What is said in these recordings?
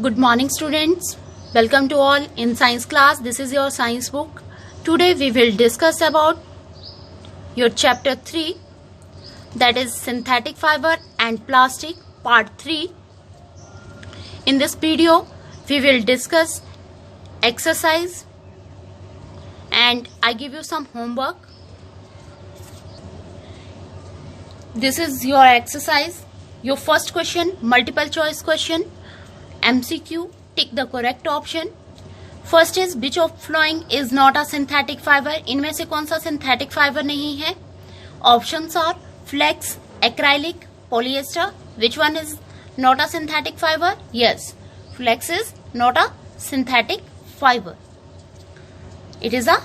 Good morning students. Welcome to all in science class. This is your science book. Today we will discuss about your chapter 3, that is synthetic fiber and plastic part 3. In this video we will discuss exercise and I give you some homework. This is your exercise. Your first question, multiple choice question. MCQ, tick the correct option. First is which of following is not a synthetic fiber? इनमें से कौन सा synthetic fiber नहीं है? Options are flex, acrylic, polyester. Which one is not a synthetic fiber? Yes, flex is not a synthetic fiber. It is a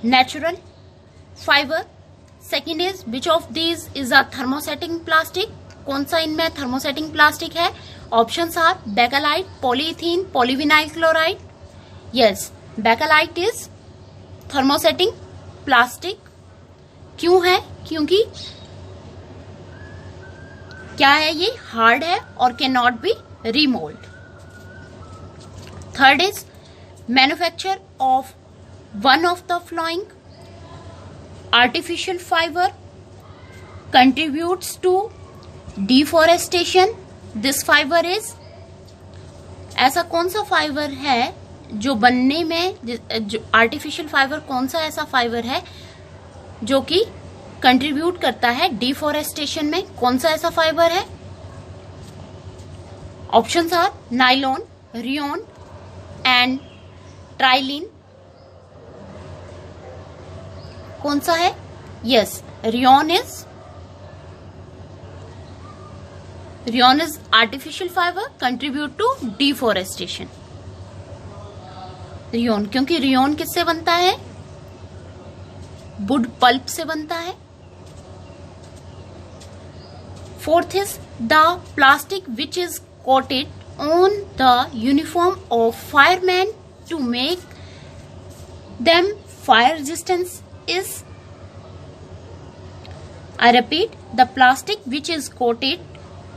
natural fiber. Second is which of these is a thermosetting plastic? कौन सा इनमें thermosetting plastic है? Options are bakelite, polyethylene, polyvinyl chloride. Yes, bakelite is thermosetting plastic. क्यों है? क्योंकि क्या है, ये हार्ड है और can not be remoulded. Third is manufacture of one of the following artificial fibre contributes to deforestation. This fibre is, ऐसा कौन सा फाइबर है जो बनने में, जो आर्टिफिशियल फाइबर कौन सा ऐसा फाइबर है जो कि कंट्रीब्यूट करता है डिफॉरेस्टेशन में? कौन सा ऐसा फाइबर है? Options are nylon, rayon and terylene. कौन सा है? Yes, rayon is artificial fiber contribute to deforestation. Rayon, क्योंकि रियोन किससे बनता है? वुड पल्प से बनता है. Fourth is the plastic which is coated on the uniform of fireman to make them fire resistance is. I repeat, the plastic which is coated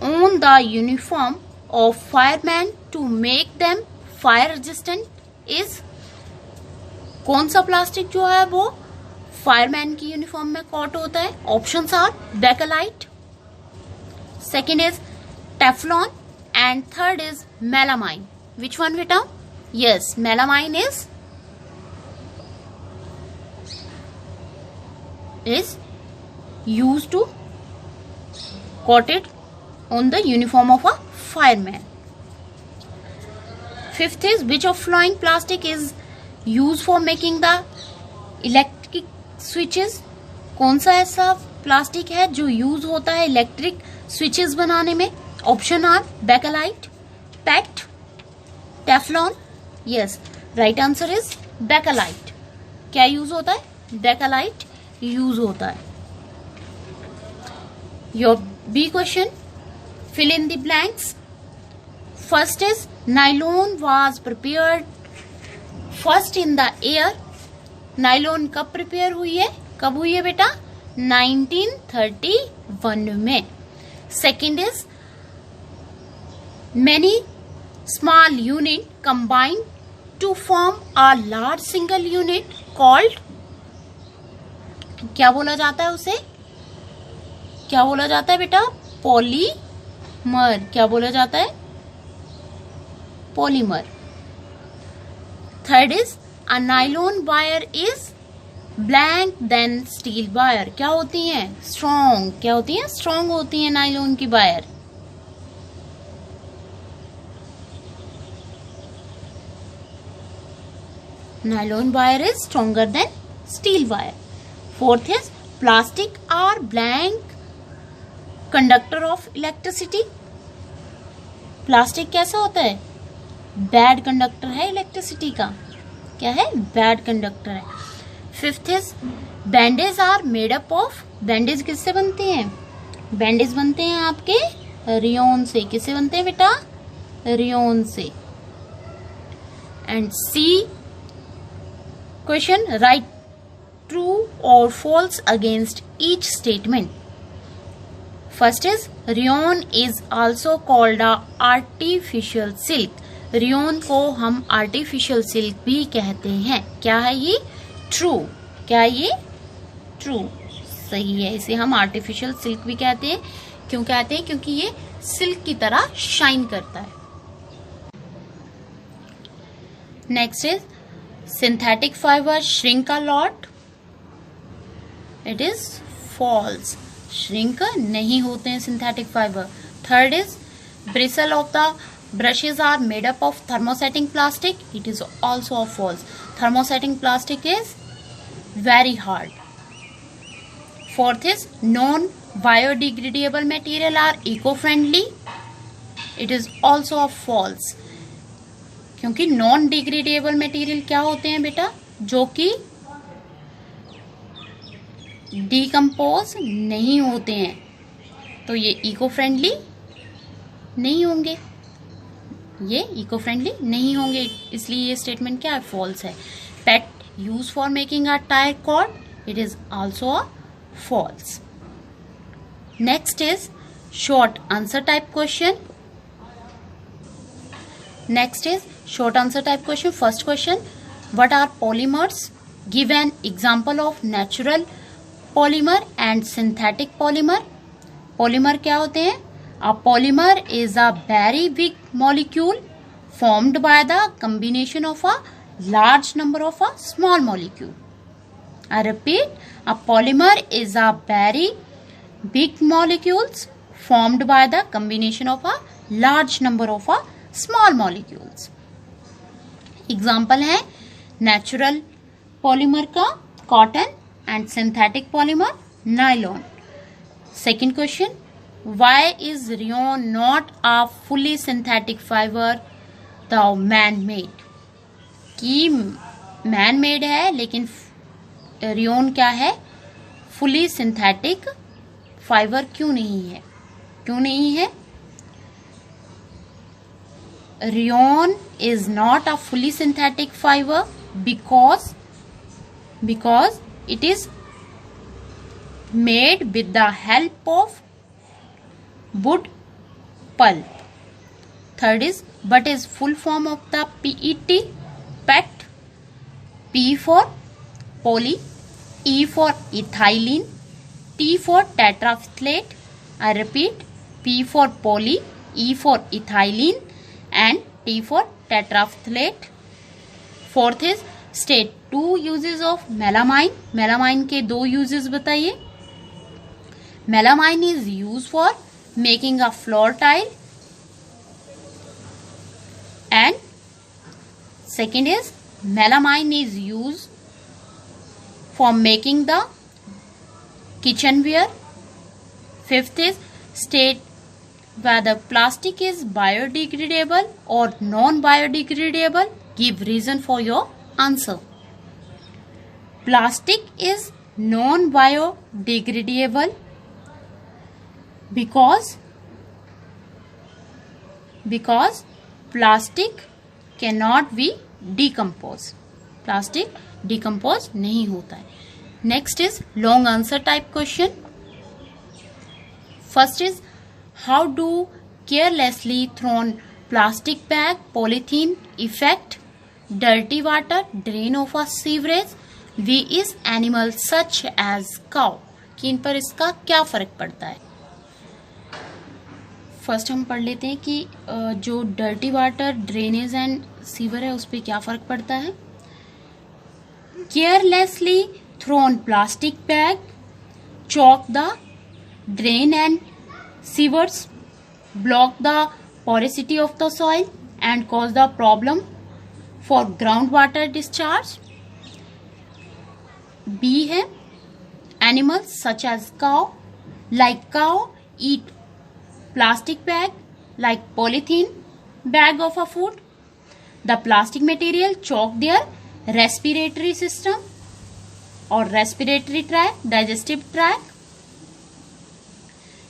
on the uniform of firemen to make them fire resistant is. कौन सा plastic जो है वो fireman की uniform में coat होता है? Options are bakelite, second is Teflon and third is melamine. Which one बेटा? Yes, melamine is used to coated on the uniform of a fireman. Fifth is which of following plastic is used for making the electric switches? कौन सा ऐसा plastic है जो use होता है electric switches बनाने में? Option are Bakelite, pact, Teflon. Yes, right answer is Bakelite. क्या यूज होता है? बेकेलाइट यूज होता है. Your B question, fill in the blanks. First is nylon was prepared first in the air. Nylon कब prepare हुई है? कब हुई है बेटा? 1931 में. Second is many small unit combined to form a large single unit called. क्या बोला जाता है उसे? क्या बोला जाता है बेटा? पॉलीमर. क्या बोला जाता है? Polymer. Third is a nylon wire is blank then steel wire. क्या होती है? स्ट्रॉन्ग. क्या होती है? स्ट्रॉन्ग होती है नाइलॉन की wire. Nylon wire is stronger then steel wire. Fourth is plastic are blank conductor of electricity. Plastic कैसा होता है? बैड कंडक्टर है इलेक्ट्रिसिटी का. क्या है? बैड कंडक्टर है. Fifth is bandage are made up of. Bandage किससे बनते हैं? बैंडेज बनते हैं आपके रियोन से. किससे बनते हैं बेटा? रियोन से. And C question, write true और false against each statement. First is rayon is also called a artificial silk. Rayon को हम आर्टिफिशियल सिल्क भी कहते हैं। क्या है ये? ट्रू। क्या है ये? ट्रू, सही है। इसे हम आर्टिफिशियल सिल्क भी कहते हैं। क्यों कहते हैं? क्योंकि ये सिल्क की तरह शाइन करता है। Next is synthetic fibre shrink a lot. It is false. Shrink नहीं होते हैं synthetic fibre. Third is bristle of the brushes are made up of thermosetting plastic. It is also a false. Thermosetting plastic is very hard. Fourth is non-biodegradable material are eco-friendly. It is also a false. क्योंकि non-degradable material क्या होते हैं बेटा? जो कि decompose नहीं होते हैं, तो ये eco-friendly नहीं होंगे। ये इको फ्रेंडली नहीं होंगे, इसलिए ये स्टेटमेंट क्या है? फॉल्स है। PET use for making a tyre cord, it is also a false. Next is short answer type question. Next is short answer type question. First question, what are polymers? Give an example of natural polymer and synthetic polymer. Polymer क्या होते हैं? A polymer is a very big molecule formed by the combination of a large number of a small molecule. I repeat, a polymer is a very big molecules formed by the combination of a large number of a small molecules. Example है natural polymer का cotton and synthetic polymer nylon. Second question, why is rayon not a fully synthetic fiber the man-made? कि man-made है लेकिन rayon क्या है? fully synthetic fiber क्यों नहीं है? क्यों नहीं है? Rayon is not a fully synthetic fiber because it is made with the help of wood pulp. Third is, what is full form of the PET? PET. P for poly, E for ethylene, T for tetraphthalate. I repeat, P for poly, E for ethylene and T for tetraphthalate. Fourth is, state two uses of melamine. melamine के दो uses बताइए। melamine is used for making a floor tile and second is melamine is used for making the kitchenware. Fifth is state whether plastic is biodegradable or non-biodegradable. Give reason for your answer. Plastic is non-biodegradable because plastic cannot be decomposed. Plastic decompose नहीं होता है। Next is long answer type question. First is, how do carelessly thrown plastic bag polythene affect dirty water drain of a sewerage? We is animal such as cow. कि इन पर इसका क्या फर्क पड़ता है? फर्स्ट हम पढ़ लेते हैं कि जो dirty water drainage and sewer है उस पर क्या फर्क पड़ता है। Carelessly thrown plastic bag choke the drain and sewers, block the porosity of the soil and cause the problem for ground water discharge. B है, animals such as cow, like cow eat plastic bag like polythene bag of a food. The plastic material choke their respiratory system or respiratory tract, digestive tract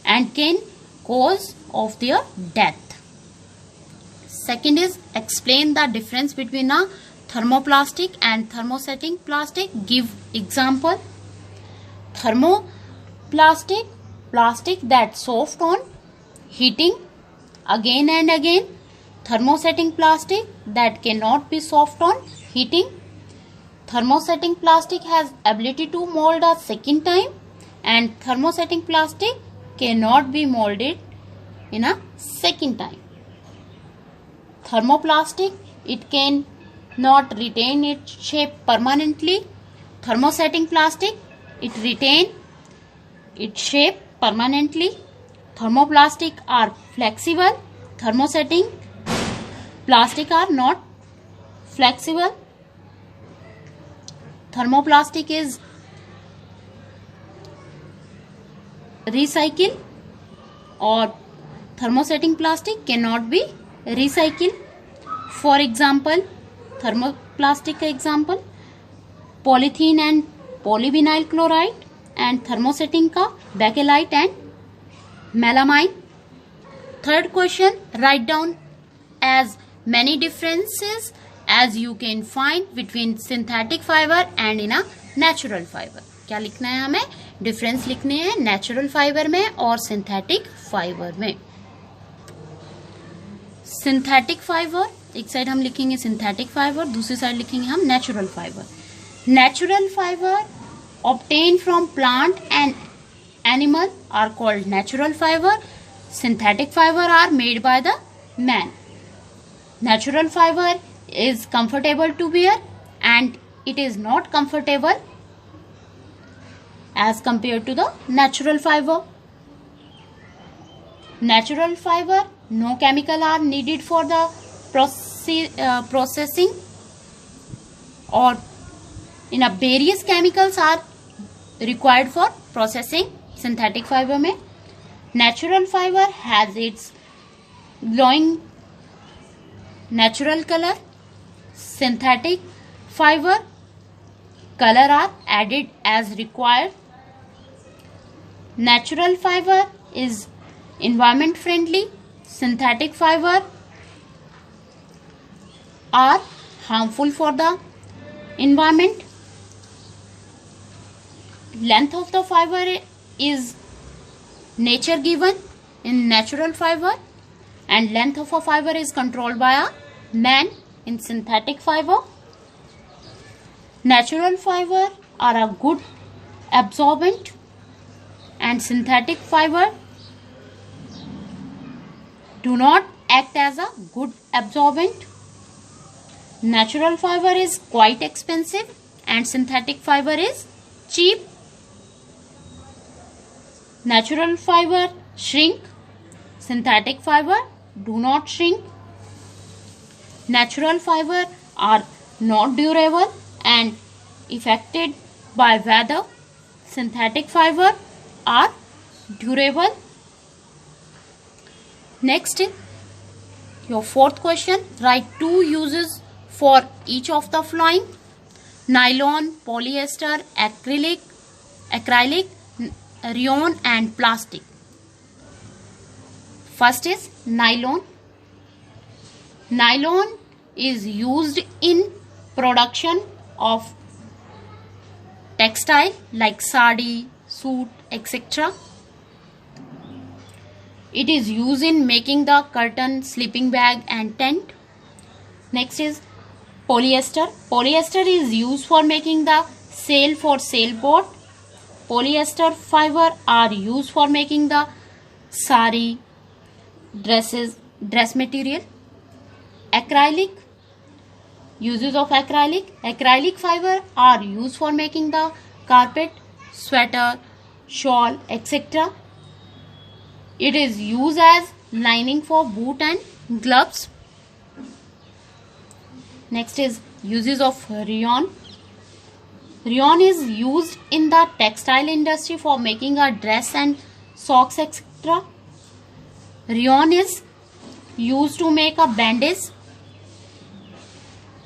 and can cause of their death. Second is, explain the difference between a thermoplastic and thermosetting plastic. Give example. Thermoplastic, plastic that soft on heating again and again, Thermosetting plastic that cannot be soft on heating. Thermosetting plastic has ability to mold a second time, and thermosetting plastic cannot be molded in a second time. Thermoplastic, it can not retain its shape permanently. Thermosetting plastic, it retain its shape permanently. Thermoplastic are flexible. Thermosetting plastic are not flexible. Thermoplastic is recycled, or thermosetting plastic cannot be recycled. For example, thermoplastic example, polythene and polyvinyl chloride, and thermosetting का bakelite and melamine. Third question, write down as many differences as you can find between synthetic fiber and in a natural fiber. क्या लिखना है हमें? Difference लिखने हैं natural fibre में और synthetic fibre में. सिंथेटिक फाइबर, एक साइड हम लिखेंगे सिंथेटिक फाइबर, दूसरी साइड लिखेंगे हम natural fibre. Natural fibre obtained from plant and animal are called natural fiber. Synthetic fiber are made by the man. Natural fiber is comfortable to wear and it is not comfortable as compared to the natural fiber. Natural fiber, no chemical are needed for the processing, or in a various chemicals are required for processing. Synthetic fiber में natural fiber has its glowing natural color. Synthetic fiber color are added as required. Natural fiber is environment friendly. Synthetic fiber are harmful for the environment. Length of the fiber is nature given in natural fiber, and length of a fiber is controlled by a man in synthetic fiber. Natural fiber are a good absorbent and synthetic fiber do not act as a good absorbent. Natural fiber is quite expensive and synthetic fiber is cheap. Natural fiber shrink, synthetic fiber do not shrink. Natural fiber are not durable and affected by weather. Synthetic fiber are durable. Next, your fourth question, write 2 uses for each of the flooring: nylon, polyester, acrylic, rayon and plastic. First is nylon. Nylon is used in production of textile like sari, suit, etc. It is used in making the curtain, sleeping bag and tent. Next is polyester. Polyester is used for making the sail for sailboat. Polyester fiber are used for making the sari, dress material. Acrylic, uses of acrylic. Acrylic fiber are used for making the carpet, sweater, shawl, etc. It is used as lining for boot and gloves. Next is uses of rayon. Rayon is used in the textile industry for making a dress and socks, etc. Rayon is used to make a bandage.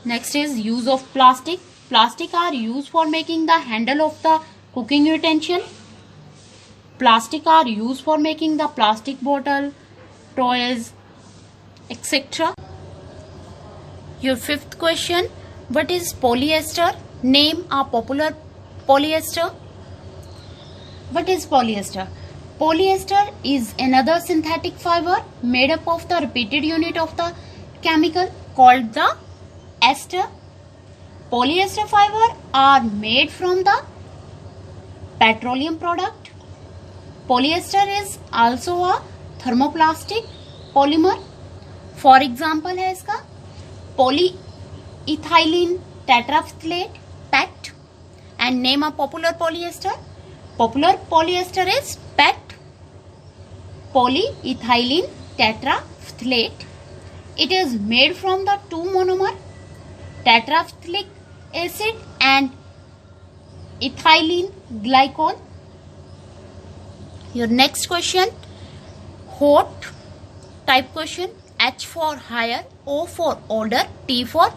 Next is use of plastic. Plastic are used for making the handle of the cooking utensil. Plastic are used for making the plastic bottle, toys, etc. Your fifth question, what is polyester? Name a popular polyester. What is polyester? Polyester is another synthetic fiber made up of the repeated unit of the chemical called the ester. Polyester fiber are made from the petroleum product. Polyester is also a thermoplastic polymer. For example है इसका polyethylene tetraphthalate PET, and name a popular polyester. Popular polyester is PET, polyethylene tetraphthalate. It is made from the two monomer tetraphthalic acid and ethylene glycol. Your next question, hot type question. H for higher, O for older, T for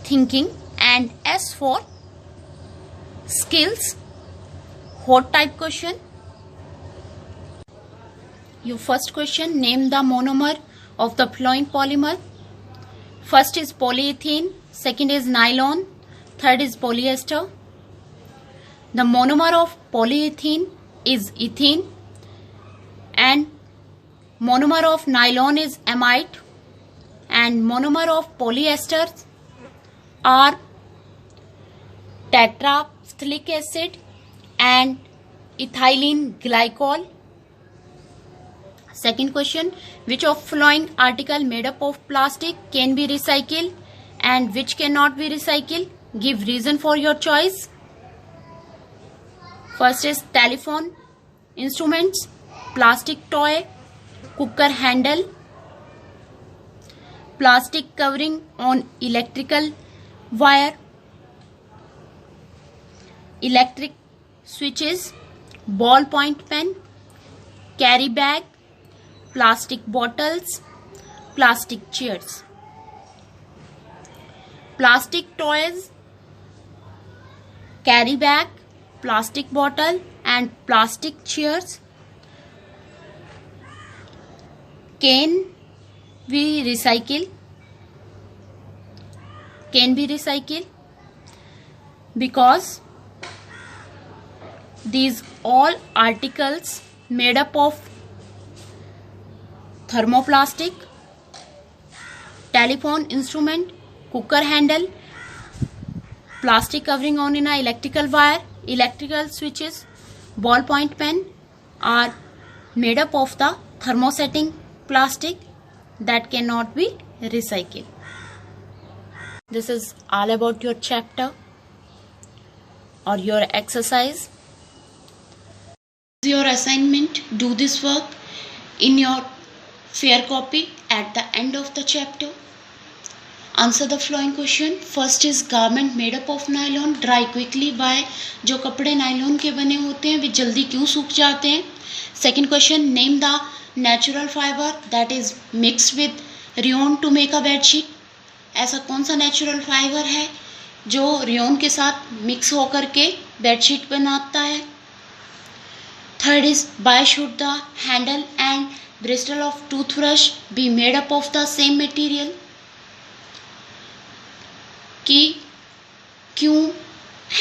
thinking, and S for skills. Hot type question. Your first question, name the monomer of the flowing polymer. First is polyethylene, second is nylon, third is polyester. The monomer of polyethylene is ethene, and monomer of nylon is amide, and monomer of polyester are tetraphthalic acid and ethylene glycol. Second question, which of following article made up of plastic can be recycled and which cannot be recycled? Give reason for your choice. First is telephone instruments, plastic toy, cooker handle, plastic covering on electrical wire, electric switches, ballpoint pen, carry bag, plastic bottles, plastic chairs. Plastic toys, carry bag, plastic bottle and plastic chairs can be recycled because these all articles made up of thermoplastic, telephone instrument, cooker handle, plastic covering on in a electrical wire, electrical switches, ballpoint pen are made up of the thermosetting plastic that cannot be recycled. This is all about your chapter or your exercise. Your assignment, do this work in your fair copy at the end of the chapter. Answer the following question. First is garment made up of nylon dry quickly by. जो कपड़े nylon के बने होते हैं वे जल्दी क्यों सूख जाते हैं? Second question, name the natural fiber that is mixed with rayon to make a bed sheet. ऐसा कौन सा नेचुरल फाइबर है जो रेयन के साथ मिक्स होकर के बेडशीट बनाता है? Third is by should the handle and Bristol of toothbrush be made up of the same material. कि क्यों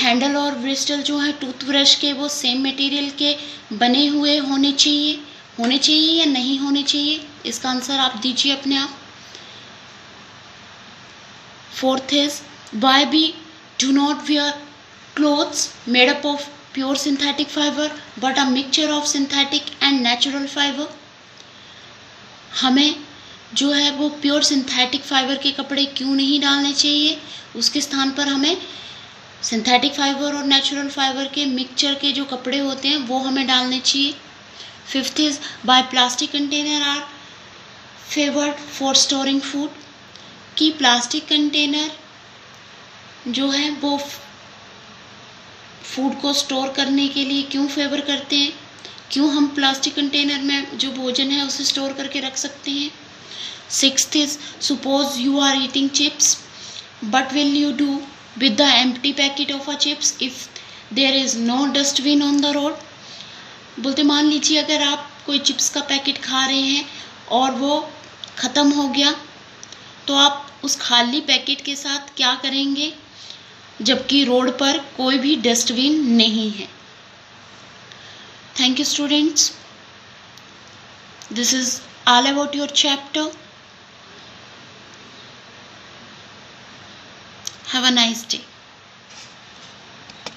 हैंडल और ब्रिस्टल जो है टूथब्रश के वो सेम मटेरियल के बने हुए होने चाहिए या नहीं होने चाहिए? इसका आंसर आप दीजिए अपने आप. Fourth is, why we do not wear clothes made up of pure synthetic fiber but a mixture of synthetic and natural fiber. हमें जो है वो प्योर सिंथेटिक फाइबर के कपड़े क्यों नहीं डालने चाहिए? उसके स्थान पर हमें सिंथेटिक फाइबर और नेचुरल फाइबर के मिक्सचर के जो कपड़े होते हैं वो हमें डालने चाहिए. Fifth is, by plastic container are favoured for storing food. कि प्लास्टिक कंटेनर जो है वो फूड को स्टोर करने के लिए क्यों फेवर करते हैं? क्यों हम प्लास्टिक कंटेनर में जो भोजन है उसे स्टोर करके रख सकते हैं? Sixth is, suppose you are eating chips but will you do with the empty packet of a chips if there is no dustbin on the road. बोलते मान लीजिए अगर आप कोई चिप्स का पैकेट खा रहे हैं और वो ख़त्म हो गया तो आप उस खाली पैकेट के साथ क्या करेंगे जबकि रोड पर कोई भी डस्टबिन नहीं है? Thank you students. This is all about your chapter. Have a nice day.